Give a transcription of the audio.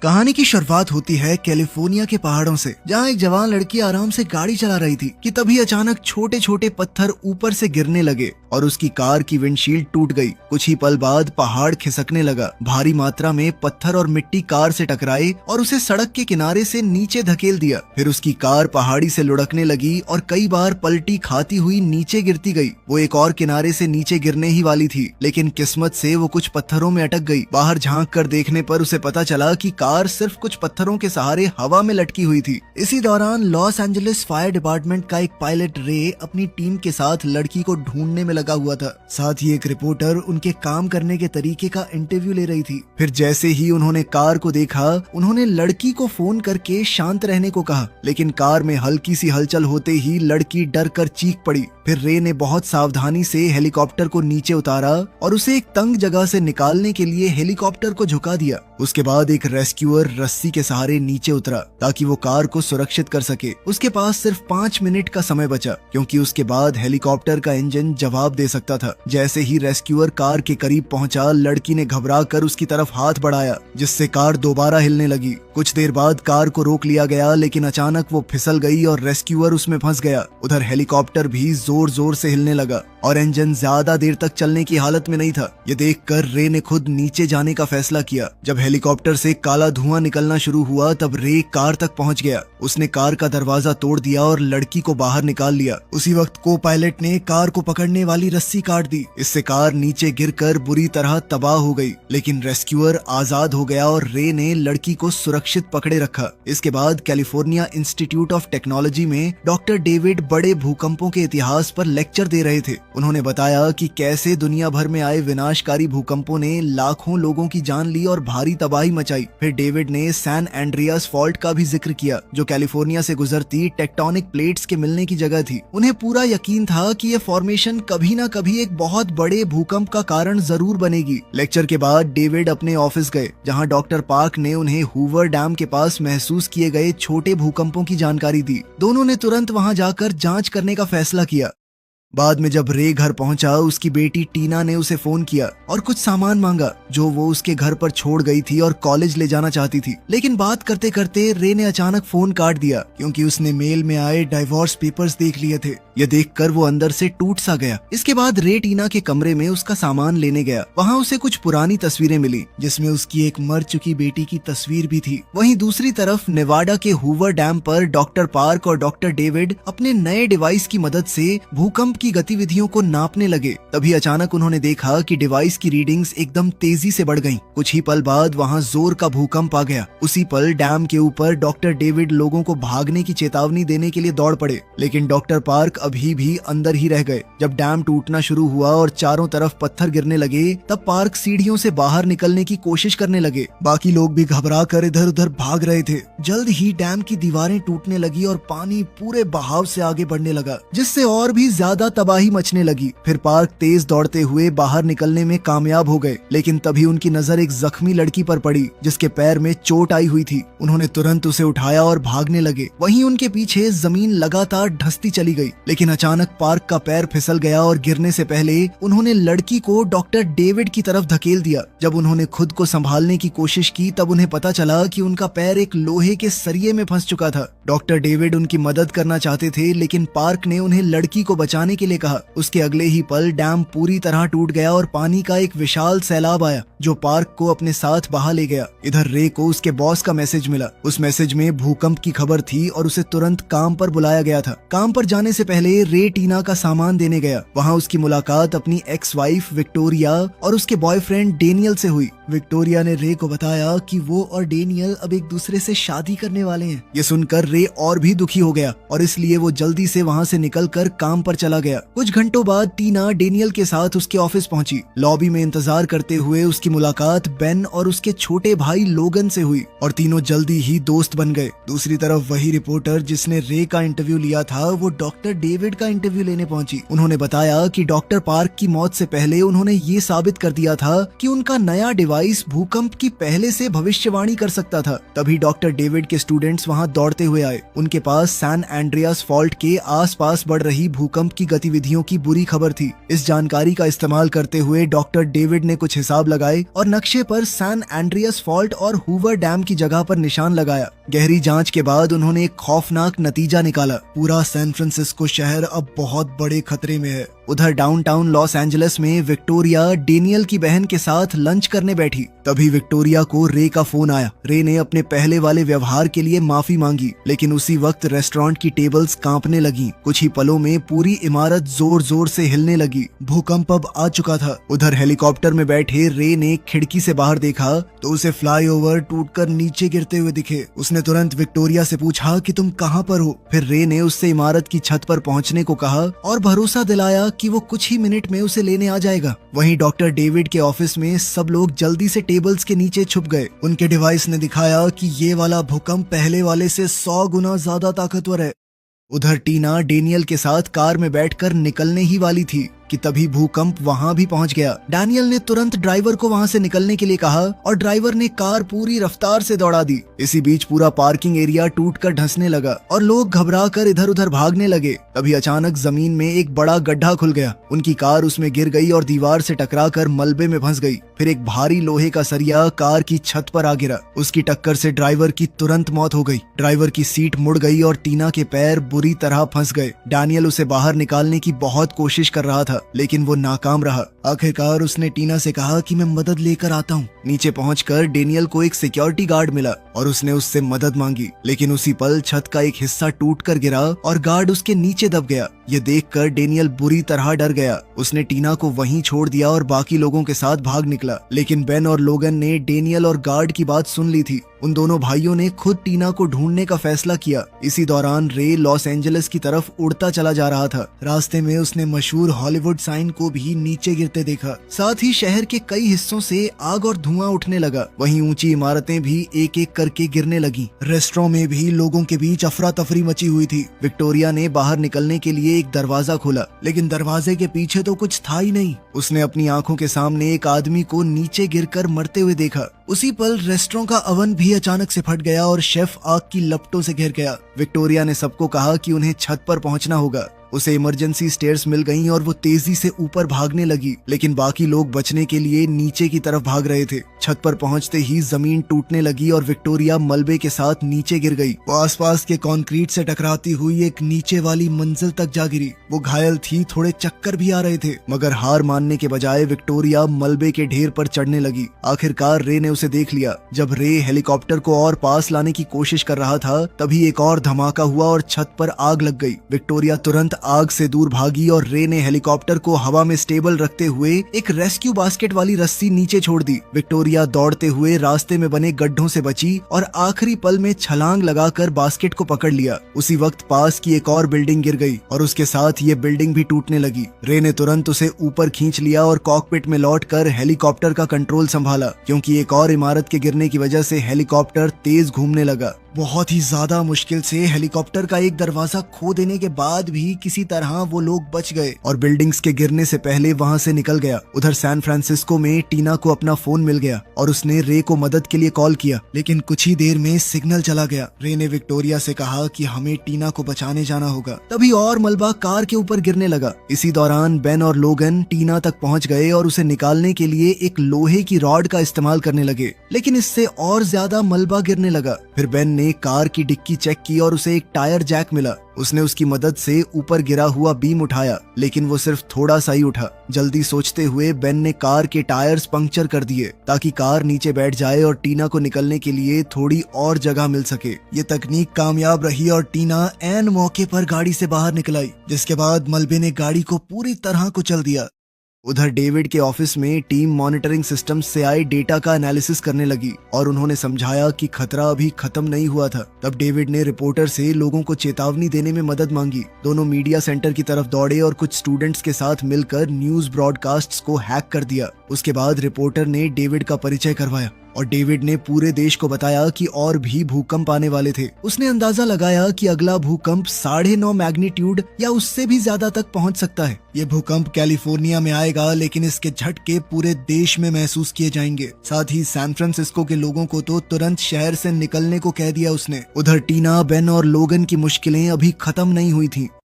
कहानी की शुरुआत होती है कैलिफोर्निया के पहाड़ों से, जहाँ एक जवान लड़की आराम से गाड़ी चला रही थी कि तभी अचानक छोटे छोटे पत्थर ऊपर से गिरने लगे और उसकी कार की विंडशील्ड टूट गई। कुछ ही पल बाद पहाड़ खिसकने लगा। भारी मात्रा में पत्थर और मिट्टी कार से टकराए और उसे सड़क के किनारे से नीचे धकेल दिया। फिर उसकी कार पहाड़ी से लुढ़कने लगी और कई बार पलटी खाती हुई नीचे गिरती गई। वो एक और किनारे से नीचे गिरने ही वाली थी, लेकिन किस्मत से वो कुछ पत्थरों में अटक गई। बाहर झांक कर देखने पर उसे पता चला कि कार सिर्फ कुछ पत्थरों के सहारे हवा में लटकी हुई थी। इसी दौरान लॉस एंजलिस फायर डिपार्टमेंट का एक पायलट रे अपनी टीम के साथ लड़की को ढूंढने में लगा हुआ था। साथ ही एक रिपोर्टर उनके काम करने के तरीके का इंटरव्यू ले रही थी। फिर जैसे ही उन्होंने कार को देखा, उन्होंने लड़की को फोन करके शांत रहने को कहा, लेकिन कार में हल्की सी हलचल होते ही लड़की डर कर चीख पड़ी। फिर रे ने बहुत सावधानी से हेलीकॉप्टर को नीचे उतारा और उसे एक तंग जगह से निकालने के लिए हेलीकॉप्टर को झुका दिया। उसके बाद एक रेस्क्यूअर रस्सी के सहारे नीचे उतरा ताकि वो कार को सुरक्षित कर सके। उसके पास सिर्फ 5 मिनट का समय बचा, क्योंकि उसके बाद हेलीकॉप्टर का इंजन जवाब दे सकता था। जैसे ही रेस्क्यूअर कार के करीब पहुंचा, लड़की ने घबरा कर उसकी तरफ हाथ बढ़ाया, जिससे कार दोबारा हिलने लगी। कुछ देर बाद कार को रोक लिया गया, लेकिन अचानक वो फिसल गई और रेस्क्यूअर उसमें फंस गया। उधर हेलीकॉप्टर भी जोर जोर से हिलने लगा और इंजन ज्यादा देर तक चलने की हालत में नहीं था। ये देखकर रे ने खुद नीचे जाने का फैसला किया। जब हेलीकॉप्टर से काला धुआं निकलना शुरू हुआ, तब रे कार तक पहुंच गया। उसने कार का दरवाजा तोड़ दिया और लड़की को बाहर निकाल लिया। उसी वक्त को पायलट ने कार को पकड़ने वाली रस्सी काट दी। इससे कार नीचे गिरकर बुरी तरह तबाह हो गई, लेकिन रेस्क्यूअर आजाद हो गया और रे ने लड़की को सुरक्षित पकड़े रखा। इसके बाद कैलिफोर्निया इंस्टीट्यूट ऑफ टेक्नोलॉजी में डॉक्टर डेविड बड़े भूकंपों के इतिहास पर लेक्चर दे रहे थे। उन्होंने बताया कि कैसे दुनिया भर में आए विनाशकारी भूकंपों ने लाखों लोगों की जान ली और भारी तबाही मचाई। फिर डेविड ने सैन एंड्रियास फॉल्ट का भी जिक्र किया, जो कैलिफोर्निया से गुजरती टेक्टोनिक प्लेट्स के मिलने की जगह थी। उन्हें पूरा यकीन था कि ये फॉर्मेशन कभी न कभी एक बहुत बड़े भूकंप का कारण जरूर बनेगी। लेक्चर के बाद डेविड अपने ऑफिस गए, जहां डॉक्टर पार्क ने उन्हें हूवर डैम के पास महसूस किए गए छोटे भूकंपों की जानकारी दी। दोनों ने तुरंत वहां जाकर जांच करने का फैसला किया। बाद में जब रे घर पहुंचा, उसकी बेटी टीना ने उसे फोन किया और कुछ सामान मांगा जो वो उसके घर पर छोड़ गई थी और कॉलेज ले जाना चाहती थी। लेकिन बात करते करते रे ने अचानक फोन काट दिया, क्योंकि उसने मेल में आए डाइवोर्स पेपर्स देख लिए थे। यह देखकर वो अंदर से टूट सा गया। इसके बाद रे टीना के कमरे में उसका सामान लेने गया। वहाँ उसे कुछ पुरानी तस्वीरें मिली, जिसमें उसकी एक मर चुकी बेटी की तस्वीर भी थी। वहीं दूसरी तरफ नेवाडा के हूवर डैम पर डॉक्टर पार्क और डॉक्टर डेविड अपने नए डिवाइस की मदद से भूकंप की गतिविधियों को नापने लगे। तभी अचानक उन्होंने देखा कि डिवाइस की रीडिंग्स एकदम तेजी से बढ़ गईं। कुछ ही पल बाद वहां जोर का भूकंप आ गया। उसी पल डैम के ऊपर डॉक्टर डेविड लोगों को भागने की चेतावनी देने के लिए दौड़ पड़े, लेकिन डॉक्टर पार्क अभी भी अंदर ही रह गए। जब डैम टूटना शुरू हुआ और चारों तरफ पत्थर गिरने लगे, तब पार्क सीढ़ियों से बाहर निकलने की कोशिश करने लगे। बाकी लोग भी घबरा कर इधर उधर भाग रहे थे। जल्द ही डैम की दीवारें टूटने लगी और पानी पूरे बहाव से आगे बढ़ने लगा, जिससे और भी ज्यादा तबाही मचने लगी। फिर पार्क तेज दौड़ते हुए बाहर निकलने में कामयाब हो गए, लेकिन तभी उनकी नजर एक जख्मी लड़की पर पड़ी, जिसके पैर में चोट आई हुई थी। उन्होंने तुरंत उसे उठाया और भागने लगे। वहीं उनके पीछे जमीन लगातार धंसती चली गई, लेकिन अचानक पार्क का पैर फिसल गया और गिरने से पहले उन्होंने लड़की को डॉक्टर डेविड की तरफ धकेल दिया। जब उन्होंने खुद को संभालने की कोशिश की, तब उन्हें पता चला कि उनका पैर एक लोहे के सरिये में फंस चुका था। डॉक्टर डेविड उनकी मदद करना चाहते थे, लेकिन पार्क ने उन्हें लड़की को बचाने के लिए कहा। उसके अगले ही पल डैम पूरी तरह टूट गया और पानी का एक विशाल सैलाब आया, जो पार्क को अपने साथ बहा ले गया। इधर रे को उसके बॉस का मैसेज मिला। उस मैसेज में भूकंप की खबर थी और उसे तुरंत काम पर बुलाया गया था। काम पर जाने से पहले रे टीना का सामान देने गया। वहाँ उसकी मुलाकात अपनी एक्स वाइफ विक्टोरिया और उसके बॉयफ्रेंड डेनियल से हुई। विक्टोरिया ने रे को बताया कि वो और डेनियल अब एक दूसरे से शादी करने वाले हैं। ये सुनकर रे और भी दुखी हो गया और इसलिए वो जल्दी से वहाँ से निकलकर काम पर चला गया। कुछ घंटों बाद टीना डेनियल के साथ उसके ऑफिस पहुंची। लॉबी में इंतजार करते हुए उसकी मुलाकात बेन और उसके छोटे भाई लोगन से हुई और तीनों जल्दी ही दोस्त बन गए। दूसरी तरफ वही रिपोर्टर जिसने रे का इंटरव्यू लिया था, वो डॉक्टर डेविड का इंटरव्यू लेने पहुंची। उन्होंने बताया कि डॉक्टर पार्क की मौत से पहले उन्होंने ये साबित कर दिया था कि उनका नया डिवाइस भूकंप की पहले से भविष्यवाणी कर सकता था। तभी डॉक्टर डेविड के स्टूडेंट्स वहां दौड़ते हुए आए। उनके पास सैन एंड्रियास फॉल्ट के आसपास बढ़ रही भूकंप की गतिविधियों की बुरी खबर थी। इस जानकारी का इस्तेमाल करते हुए डॉक्टर डेविड ने कुछ हिसाब लगाए और नक्शे पर सैन एंड्रियास फॉल्ट और हूवर डैम की जगह पर निशान लगाया। गहरी जांच के बाद उन्होंने एक खौफनाक नतीजा निकाला। पूरा सैन फ्रांसिस्को शहर अब बहुत बड़े खतरे में है। उधर डाउनटाउन लॉस एंजलिस में विक्टोरिया डेनियल की बहन के साथ लंच करने बैठी। तभी विक्टोरिया को रे का फोन आया। रे ने अपने पहले वाले व्यवहार के लिए माफी मांगी, लेकिन उसी वक्त रेस्टोरेंट की टेबल्स कांपने लगी। कुछ ही पलों में पूरी इमारत जोर जोर से हिलने लगी। भूकंप अब आ चुका था। उधर हेलीकॉप्टर में बैठे रे ने खिड़की से बाहर देखा तो उसे फ्लाईओवर टूटकर नीचे गिरते हुए दिखे। उसने तुरंत विक्टोरिया से पूछा कि तुम कहाँ पर हो। फिर रे ने उससे इमारत की छत पर पहुँचने को कहा और भरोसा दिलाया कि वो कुछ ही मिनट में उसे लेने आ जाएगा। वहीं डॉक्टर डेविड के ऑफिस में सब लोग जल्दी से टेबल्स के नीचे छुप गए। उनके डिवाइस ने दिखाया कि ये वाला भूकंप पहले वाले से 100 गुना ज्यादा ताकतवर है। उधर टीना डेनियल के साथ कार में बैठकर निकलने ही वाली थी कि तभी भूकंप वहां भी पहुंच गया। डैनियल ने तुरंत ड्राइवर को वहां से निकलने के लिए कहा और ड्राइवर ने कार पूरी रफ्तार से दौड़ा दी। इसी बीच पूरा पार्किंग एरिया टूटकर धंसने लगा और लोग घबरा कर इधर उधर भागने लगे। तभी अचानक जमीन में एक बड़ा गड्ढा खुल गया। उनकी कार उसमें गिर गई और दीवार से टकराकर मलबे में फंस गई। फिर एक भारी लोहे का सरिया कार की छत पर आ गिरा। उसकी टक्कर से ड्राइवर की तुरंत मौत हो गई। ड्राइवर की सीट मुड़ गई और टीना के पैर बुरी तरह फंस गए। डैनियल उसे बाहर निकालने की बहुत कोशिश कर रहा था, लेकिन वो नाकाम रहा। आखिरकार उसने टीना से कहा कि मैं मदद लेकर आता हूँ। नीचे पहुंचकर डेनियल को एक सिक्योरिटी गार्ड मिला और उसने उससे मदद मांगी, लेकिन उसी पल छत का एक हिस्सा टूटकर गिरा और गार्ड उसके नीचे दब गया। ये देखकर डेनियल बुरी तरह डर गया। उसने टीना को वहीं छोड़ दिया और बाकी लोगों के साथ भाग निकला। लेकिन बेन और लोगन ने डेनियल और गार्ड की बात सुन ली थी। उन दोनों भाइयों ने खुद टीना को ढूंढने का फैसला किया। इसी दौरान रे लॉस एंजलिस की तरफ उड़ता चला जा रहा था। रास्ते में उसने मशहूर हॉलीवुड साइन को भी नीचे गिरते देखा। साथ ही शहर के कई हिस्सों से आग और धुआं उठने लगा। वहीं ऊंची इमारतें भी एक एक करके गिरने लगी। रेस्टोरेंट में भी लोगों के बीच अफरा तफरी मची हुई थी। विक्टोरिया ने बाहर निकलने के लिए एक दरवाजा खोला, लेकिन दरवाजे के पीछे तो कुछ था ही नहीं। उसने अपनी आंखों के सामने एक आदमी को नीचे गिरकर मरते हुए देखा। उसी पल रेस्टोरेंट का ओवन भी अचानक से फट गया और शेफ आग की लपटों से घिर गया। विक्टोरिया ने सबको कहा कि उन्हें छत पर पहुंचना होगा। उसे इमरजेंसी स्टेयर्स मिल गईं और वो तेजी से ऊपर भागने लगी, लेकिन बाकी लोग बचने के लिए नीचे की तरफ भाग रहे थे। छत पर पहुंचते ही जमीन टूटने लगी और विक्टोरिया मलबे के साथ नीचे गिर गई। वो आसपास के कंक्रीट से टकराती हुई एक नीचे वाली मंजिल तक जा गिरी। वो घायल थी, थोड़े चक्कर भी आ रहे थे, मगर हार मानने के बजाय विक्टोरिया मलबे के ढेर पर चढ़ने लगी। आखिरकार रे ने उसे देख लिया। जब रे हेलीकॉप्टर को और पास लाने की कोशिश कर रहा था, तभी एक और धमाका हुआ और छत पर आग लग गई। विक्टोरिया तुरंत आग से दूर भागी और रे ने हेलीकॉप्टर को हवा में स्टेबल रखते हुए एक रेस्क्यू बास्केट वाली रस्सी नीचे छोड़ दी। विक्टोरिया दौड़ते हुए रास्ते में बने गड्ढों से बची और आखिरी पल में छलांग लगाकर बास्केट को पकड़ लिया। उसी वक्त पास की एक और बिल्डिंग गिर गई और उसके साथ ये बिल्डिंग भी टूटने लगी। रे ने तुरंत उसे ऊपर खींच लिया और कॉकपिट में लौटकर हेलीकॉप्टर का कंट्रोल संभाला, क्योंकि एक और इमारत के गिरने की वजह से हेलीकॉप्टर तेज घूमने लगा। बहुत ही ज्यादा मुश्किल से हेलीकॉप्टर का एक दरवाजा खो देने के बाद भी किसी तरह वो लोग बच गए और बिल्डिंग्स के गिरने से पहले वहां से निकल गया। उधर सैन फ्रांसिस्को में टीना को अपना फोन मिल गया और उसने रे को मदद के लिए कॉल किया, लेकिन कुछ ही देर में सिग्नल चला गया। रे ने विक्टोरिया से कहा कि हमें टीना को बचाने जाना होगा। तभी और मलबा कार के ऊपर गिरने लगा। इसी दौरान बेन और लोगन टीना तक पहुंच गए और उसे निकालने के लिए एक लोहे की रॉड का इस्तेमाल करने लगे, लेकिन इससे और ज्यादा मलबा गिरने लगा। फिर बेन ने कार की डिक्की चेक की और उसे एक टायर जैक मिला। उसने उसकी मदद से ऊपर गिरा हुआ बीम उठाया, लेकिन वो सिर्फ थोड़ा सा ही उठा। जल्दी सोचते हुए बेन ने कार के टायर्स पंक्चर कर दिए ताकि कार नीचे बैठ जाए और टीना को निकलने के लिए थोड़ी और जगह मिल सके। ये तकनीक कामयाब रही और टीना ऐन मौके पर गाड़ी से बाहर निकल आई, जिसके बाद मलबे ने गाड़ी को पूरी तरह कुचल दिया। उधर डेविड के ऑफिस में टीम मॉनिटरिंग सिस्टम से आए डेटा का एनालिसिस करने लगी और उन्होंने समझाया कि खतरा अभी खत्म नहीं हुआ था। तब डेविड ने रिपोर्टर से लोगों को चेतावनी देने में मदद मांगी। दोनों मीडिया सेंटर की तरफ दौड़े और कुछ स्टूडेंट्स के साथ मिलकर न्यूज ब्रॉडकास्ट्स को हैक कर दिया। उसके बाद रिपोर्टर ने डेविड का परिचय करवाया और डेविड ने पूरे देश को बताया कि और भी भूकंप आने वाले थे। उसने अंदाजा लगाया कि अगला भूकंप 9.5 मैग्नीट्यूड या उससे भी ज्यादा तक पहुंच सकता है। ये भूकंप कैलिफोर्निया में आएगा, लेकिन इसके झटके पूरे देश में महसूस किए जाएंगे। साथ ही सैन फ्रांसिस्को के लोगों को तो तुरंत शहर से निकलने को कह दिया उसने। उधर टीना, बेन और लोगन की मुश्किलें अभी खत्म नहीं हुई थी।